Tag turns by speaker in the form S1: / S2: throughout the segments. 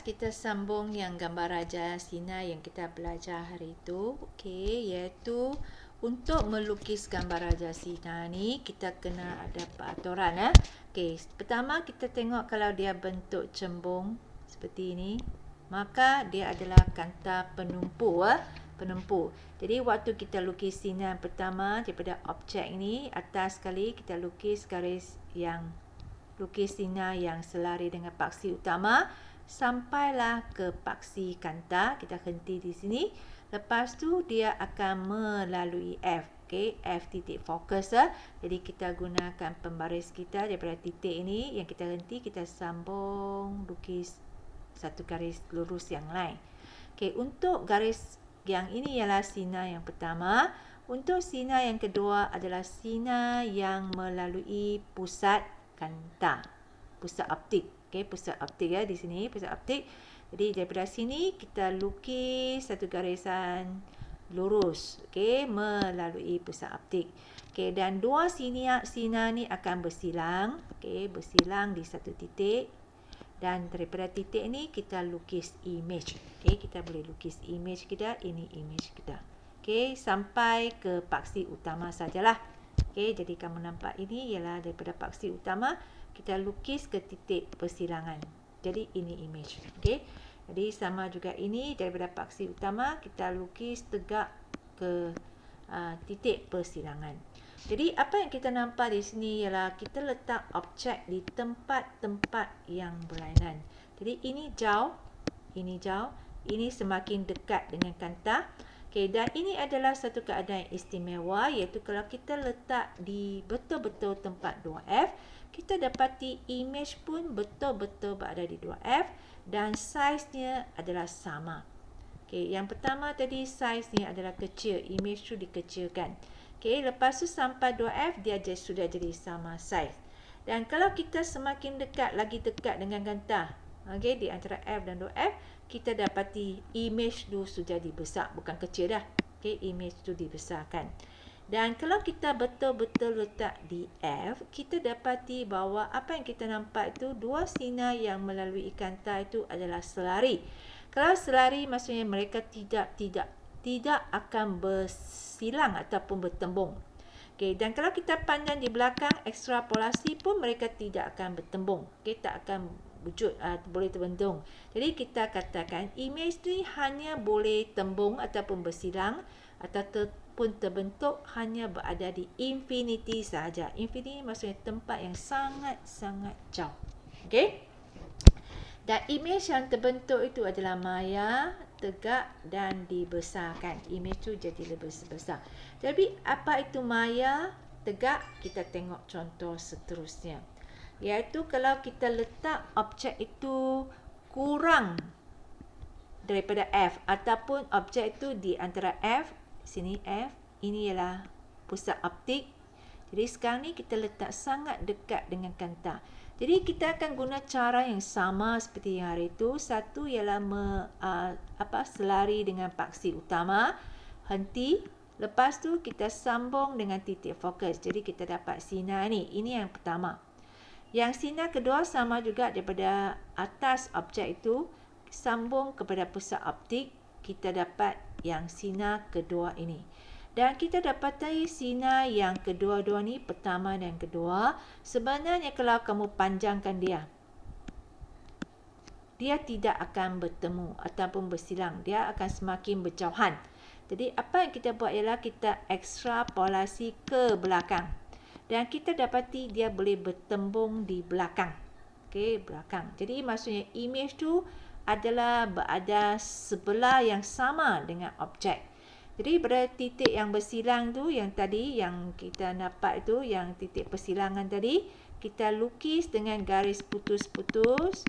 S1: kita sambung yang gambar raja sinar yang kita belajar hari itu. Okey, iaitu untuk melukis gambar raja sinar ni kita kena ada peraturan. Okey, pertama kita tengok kalau dia bentuk cembung seperti ini, maka dia adalah kanta penumpu. Penumpu. Jadi waktu kita lukis sinar pertama daripada objek ini, atas sekali kita lukis garis yang sinar yang selari dengan paksi utama sampailah ke paksi kanta. Kita henti di sini. Lepas tu dia akan melalui F. Okey, F titik fokus. Jadi kita gunakan pembaris kita daripada titik ini yang kita henti, kita sambung lukis satu garis lurus yang lain. Okey, untuk garis yang ini ialah sinar yang pertama. Untuk sinar yang kedua adalah sinar yang melalui pusat kanta, pusat optik. Okey, pusat optik di sini, pusat optik. Jadi daripada sini kita lukis satu garisan lurus, okey, melalui pusat optik. Okey, dan dua sinar ni akan bersilang, okey, bersilang di satu titik. Dan daripada titik ni kita lukis image. Okey, kita boleh lukis image kita, ini image kita. Okey, sampai ke paksi utama sajalah. Okey, jadi kamu nampak ini ialah daripada paksi utama kita lukis ke titik persilangan. Jadi ini image. Okey. Jadi sama juga ini daripada paksi utama kita lukis tegak ke titik persilangan. Jadi apa yang kita nampak di sini ialah kita letak objek di tempat-tempat yang berlainan. Jadi ini jauh, ini semakin dekat dengan kanta. Okey, dan ini adalah satu keadaan istimewa, iaitu kalau kita letak di betul-betul tempat 2F, kita dapati image pun betul-betul berada di 2F dan saiznya adalah sama. Okey, yang pertama tadi saiznya adalah kecil, image tu dikecilkan. Okey, lepas tu sampai 2F dia sudah jadi sama saiz. Dan kalau kita semakin dekat, lagi dekat dengan kanta, okey, di antara F dan 2F, kita dapati image tu sudah dibesar, bukan kecil dah. Okey, image tu dibesarkan. Dan kalau kita betul-betul letak di F, kita dapati bahawa apa yang kita nampak itu dua sinar yang melalui kanta itu adalah selari. Kalau selari maksudnya mereka tidak akan bersilang ataupun bertembung. Okey, dan kalau kita pandang di belakang ekstrapolasi pun mereka tidak akan bertembung. Okey, tak akan wujud boleh terbendung. Jadi kita katakan image ni hanya boleh tembung ataupun bersilang ataupun terbentuk hanya berada di infinity sahaja. Infinity maksudnya tempat yang sangat-sangat jauh. Okey? Dan image yang terbentuk itu adalah maya, tegak dan dibesarkan. Image tu jadi lebih besar. Jadi apa itu maya, tegak? Kita tengok contoh seterusnya. Iaitu kalau kita letak objek itu kurang daripada F ataupun objek itu di antara F, sini F, ini ialah pusat optik. Jadi sekarang ni kita letak sangat dekat dengan kanta. Jadi kita akan guna cara yang sama seperti yang hari itu. Satu ialah selari dengan paksi utama, henti. Lepas tu kita sambung dengan titik fokus. Jadi kita dapat sinar ni. Ini yang pertama. Yang sinar kedua sama juga daripada atas objek itu sambung kepada pusat optik, kita dapat yang sinar kedua ini. Dan kita dapati sinar yang kedua-dua ni, pertama dan kedua, sebenarnya kalau kamu panjangkan dia tidak akan bertemu ataupun bersilang, dia akan semakin berjauhan. Jadi apa yang kita buat ialah kita ekstrapolasi ke belakang. Dan kita dapati dia boleh bertembung di belakang. Okey, belakang. Jadi maksudnya image tu adalah berada sebelah yang sama dengan objek. Jadi pada titik yang bersilang tu, yang tadi yang kita nampak itu, yang titik persilangan tadi, kita lukis dengan garis putus-putus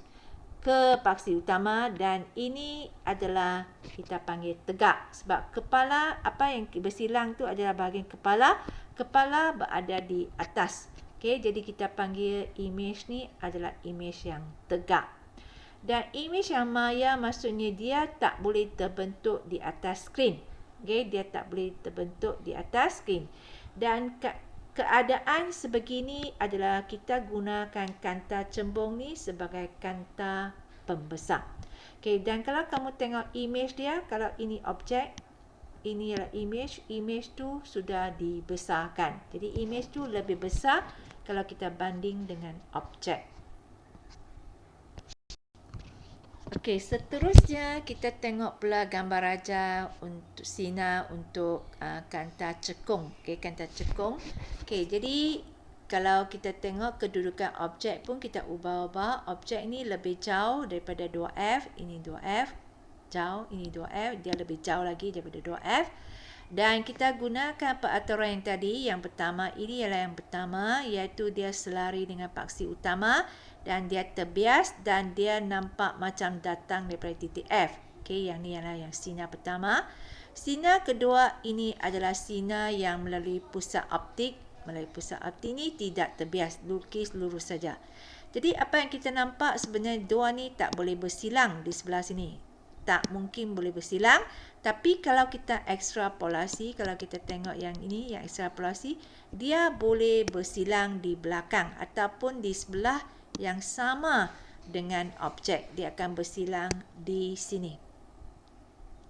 S1: ke paksi utama dan ini adalah kita panggil tegak sebab kepala apa yang bersilang tu adalah bahagian kepala berada di atas. Okey, jadi kita panggil image ni adalah image yang tegak. Dan image yang maya maksudnya dia tak boleh terbentuk di atas skrin. Okey, dia tak boleh terbentuk di atas skrin. Dan keadaan sebegini adalah kita gunakan kanta cembung ni sebagai kanta pembesar. Okey, dan kalau kamu tengok image dia, kalau ini objek, ini adalah image tu sudah dibesarkan. Jadi image tu lebih besar kalau kita banding dengan objek. Okey, seterusnya kita tengok pula gambar raja untuk sinar untuk kanta cekung. Okey, kanta cekung. Okey, jadi kalau kita tengok kedudukan objek pun kita ubah-ubah. Objek ni lebih jauh daripada 2F. Ini 2F. Jauh. Ini 2F. Dia lebih jauh lagi daripada 2F. Dan kita gunakan peraturan yang tadi. Yang pertama, ini adalah yang pertama. Iaitu dia selari dengan paksi utama. Dan dia terbias dan dia nampak macam datang daripada titik F. Okey, yang ni adalah yang sinar pertama. Sinar kedua, ini adalah sinar yang melalui pusat optik. Melalui pusat optik ni tidak terbias, lukis lurus saja. Jadi apa yang kita nampak sebenarnya dua ni tak boleh bersilang di sebelah sini. Tak mungkin boleh bersilang. Tapi kalau kita ekstrapolasi, kalau kita tengok yang ini, yang ekstrapolasi, dia boleh bersilang di belakang ataupun di sebelah yang sama dengan objek. Dia akan bersilang di sini.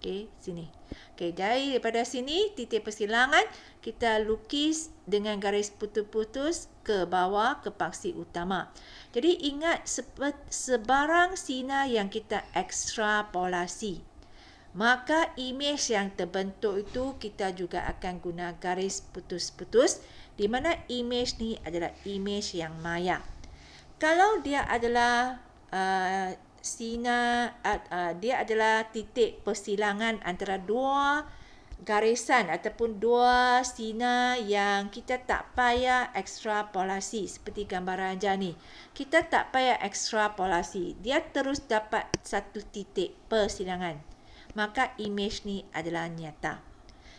S1: Okey, sini. Okey, daripada sini, titik persilangan, kita lukis dengan garis putus-putus ke bawah ke paksi utama. Jadi ingat, sebarang sinar yang kita ekstrapolasi, maka imej yang terbentuk itu kita juga akan guna garis putus-putus, di mana imej ni adalah imej yang maya. Kalau dia adalah sinar, dia adalah titik persilangan antara dua garisan ataupun dua sinar yang kita tak payah ekstrapolasi seperti gambar raja ni. Kita tak payah ekstrapolasi. Dia terus dapat satu titik persilangan. Maka imej ni adalah nyata.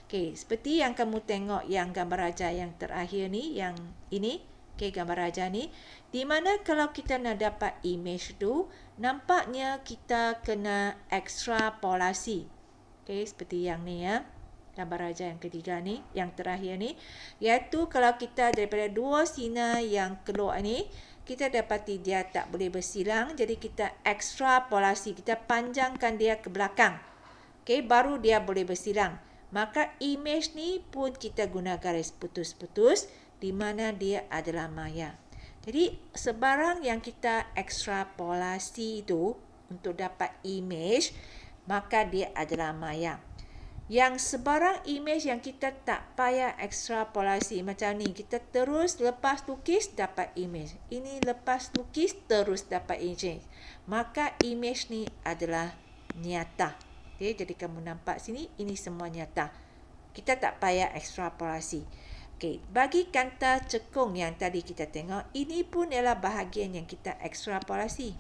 S1: Okey, seperti yang kamu tengok yang gambar raja yang terakhir ni, yang ini. Okey, gambar raja ni. Di mana kalau kita nak dapat imej tu, nampaknya kita kena ekstrapolasi. Okey, seperti yang ni ya. Gambar raja yang ketiga ni, yang terakhir ni. Iaitu kalau kita daripada dua sinar yang keluar ni, kita dapati dia tak boleh bersilang. Jadi kita ekstrapolasi. Kita panjangkan dia ke belakang. Okey, baru dia boleh bersilang. Maka imej ni pun kita guna garis putus-putus di mana dia adalah maya. Jadi sebarang yang kita ekstrapolasi itu untuk dapat imej, maka dia adalah maya. Yang sebarang imej yang kita tak payah ekstrapolasi macam ni, kita terus lepas lukis dapat imej. Ini lepas lukis terus dapat imej. Maka imej ni adalah nyata. Okay, jadi kamu nampak sini, ini semua nyata. Kita tak payah ekstrapolasi. Okey, bagi kanta cekung yang tadi kita tengok, ini pun ialah bahagian yang kita ekstrapolasi.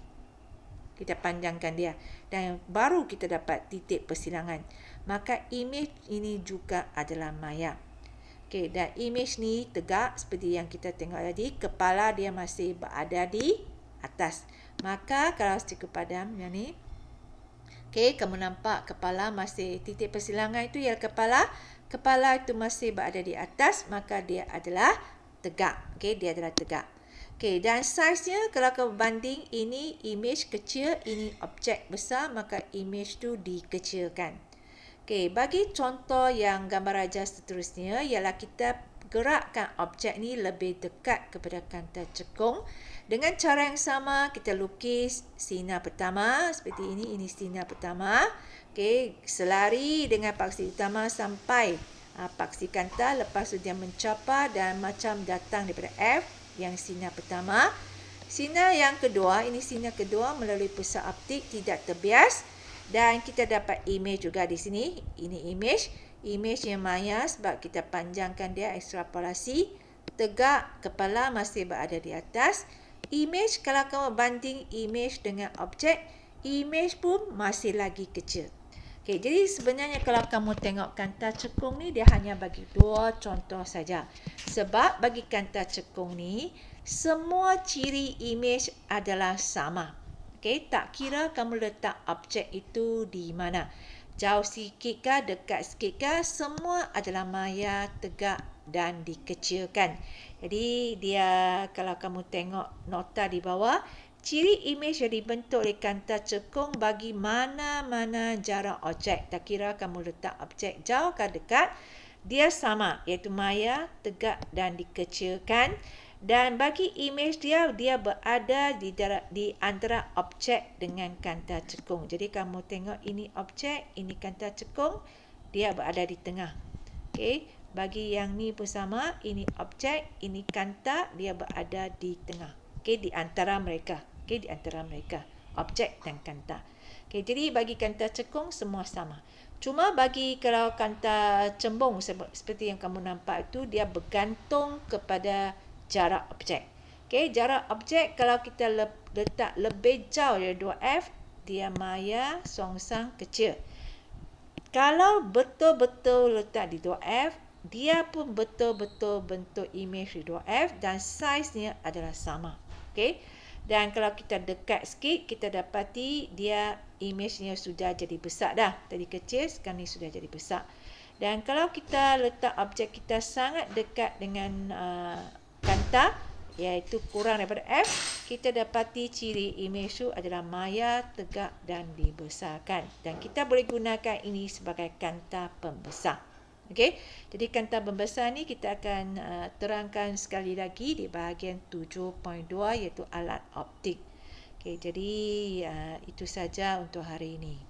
S1: Kita panjangkan dia dan baru kita dapat titik persilangan. Maka imej ini juga adalah maya. Okey, dan imej ni tegak seperti yang kita tengok tadi, kepala dia masih berada di atas. Maka kalau stiker padam yang ni, okey, kamu nampak kepala masih, titik persilangan itu ialah kepala itu masih berada di atas, maka dia adalah tegak. Okey, dia adalah tegak. Okey, dan saiznya kalau kamu banding, ini imej kecil, ini objek besar, maka imej tu dikecilkan. Okey, bagi contoh yang gambar raja seterusnya ialah kita gerakkan objek ni lebih dekat kepada kanta cekung. Dengan cara yang sama, kita lukis sinar pertama seperti ini sinar pertama. Okey, selari dengan paksi utama sampai paksi kanta, lepas tu dia mencapai dan macam datang daripada F yang sinar pertama. Sinar yang kedua, ini sinar kedua melalui pusat optik tidak terbias dan kita dapat imej juga di sini. Ini imej yang maya sebab kita panjangkan dia ekstrapolasi. Tegak, kepala masih berada di atas. Imej, kalau kamu banding imej dengan objek, imej pun masih lagi kecil. Okey, jadi sebenarnya kalau kamu tengok kanta cekung ni, dia hanya bagi dua contoh saja. Sebab bagi kanta cekung ni, semua ciri imej adalah sama. Okey, tak kira kamu letak objek itu di mana. Jauh sikit kah, dekat sikit kah, semua adalah maya, tegak dan dikecilkan. Jadi dia, kalau kamu tengok nota di bawah, Ciri imej yang dibentuk oleh kanta cekung bagi mana-mana jarak objek. Tak kira kamu letak objek jauh ke dekat, dia sama, iaitu maya, tegak dan dikecilkan. Dan bagi imej dia berada di antara objek dengan kanta cekung. Jadi kamu tengok ini objek, ini kanta cekung, dia berada di tengah. Okey, bagi yang ni pun sama, ini objek, ini kanta, dia berada di tengah. Okey, di antara mereka. Okey, di antara mereka, objek dan kanta. Okey, jadi bagi kanta cekung semua sama. Cuma bagi kalau kanta cembung seperti yang kamu nampak itu, dia bergantung kepada jarak objek. Okey, jarak objek kalau kita letak lebih jauh dari 2F, dia maya, songsang, kecil. Kalau betul-betul letak di 2F, dia pun betul-betul bentuk imej di 2F dan saiznya adalah sama. Okey. Dan kalau kita dekat sikit, kita dapati dia imejnya sudah jadi besar dah. Tadi kecil, sekarang ni sudah jadi besar. Dan kalau kita letak objek kita sangat dekat dengan kanta, iaitu kurang daripada F, kita dapati ciri imej itu adalah maya, tegak dan dibesarkan. Dan kita boleh gunakan ini sebagai kanta pembesar. Okey, jadi kanta pembesar ni kita akan terangkan sekali lagi di bahagian 7.2 iaitu alat optik. Okey, jadi itu saja untuk hari ini.